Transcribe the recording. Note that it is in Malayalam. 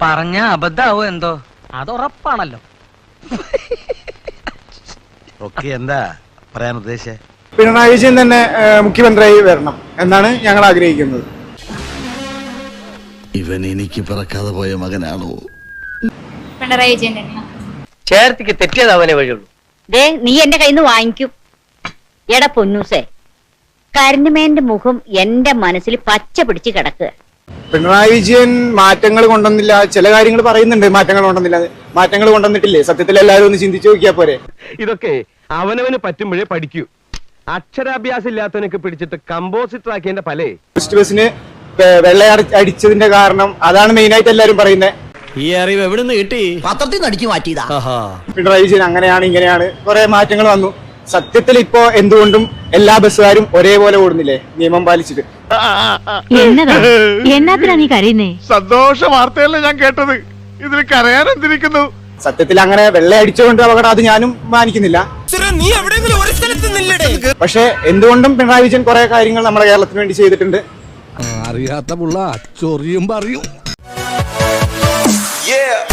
പറഞ്ഞ അബദ്ധാവോ എന്തോ? അത് ഉറപ്പാണല്ലോ. എന്താ പറയാൻ ഉദ്ദേശിച്ചേ? പിണറായി വിജയൻ തന്നെ മുഖ്യമന്ത്രിയായി വരണം എന്നാണ് ഞങ്ങൾ ആഗ്രഹിക്കുന്നത്. ഇവൻ എനിക്ക് പിറക്കാതെ പോയ മകനാണോ? പിണറായി വിജയൻ തന്നെ. ചേർത്തിക്ക് തെറ്റിയതാവനെ വഴിയുള്ളൂ. നീ എന്റെ കയ്യിൽ നിന്ന് വാങ്ങിക്കും. എടാ പൊന്നൂസേ, കരഞ്ഞുമേന്റെ മുഖം എന്റെ മനസ്സിൽ പച്ച പിടിച്ച് കിടക്കുക. പിണറായി വിജയൻ മാറ്റങ്ങൾ കൊണ്ടുവന്നില്ല. ചില കാര്യങ്ങൾ പറയുന്നുണ്ട് മാറ്റങ്ങൾ കൊണ്ടുവന്നില്ല. മാറ്റങ്ങൾ കൊണ്ടുവന്നിട്ടില്ലേ? സത്യത്തിൽ എല്ലാവരും ഒന്ന് ചിന്തിച്ചു നോക്കിയാ പോരെ. ഇതൊക്കെ അവനവന് പറ്റുമ്പോഴേ പഠിക്കൂ. അക്ഷരാഭ്യാസം ഇല്ലാത്തവനൊക്കെ പിടിച്ചിട്ട് കമ്പോസിറ്റർ ആക്കിയതിന്റെ ഫലേ ടൂറിസ്റ്റ് ബസ്സിന് വെള്ള അടിച്ചതിന്റെ കാരണം അതാണ് മെയിൻ ആയിട്ട് എല്ലാവരും പറയുന്നത്. ഈ അറിവ് എവിടെ നിന്ന് കിട്ടി? പത്രത്തിൽ നിന്ന് അടിച്ചു മാറ്റിയതാ. പിണറായി വിജയൻ അങ്ങനെയാണ് ഇങ്ങനെയാണ് കുറെ മാറ്റങ്ങൾ വന്നു. സത്യത്തിൽ ഇപ്പോ എന്തുകൊണ്ടും എല്ലാ ബസ്സുകാരും ഒരേപോലെ ഓടുന്നില്ലേ നിയമം പാലിച്ചിട്ട്? എന്നാത്തിനാ നീ കരയുന്നേ? സന്തോഷ വാർത്തയല്ലേ ഞാൻ കേട്ടത്. ഇതിൽ കരയാൻ എന്തിരിക്കുന്നു? സത്യത്തിൽ അങ്ങനെ വെള്ള അടിച്ചുകൊണ്ട് അപകടം അത് ഞാനും മാനിക്കുന്നില്ല. പക്ഷെ എന്തുകൊണ്ടും പിണറായി വിജയൻ കുറെ കാര്യങ്ങൾ നമ്മുടെ കേരളത്തിന് വേണ്ടി ചെയ്തിട്ടുണ്ട്. അറിയാത്ത പുള്ള ചൊറിയും പറയും. Yeah.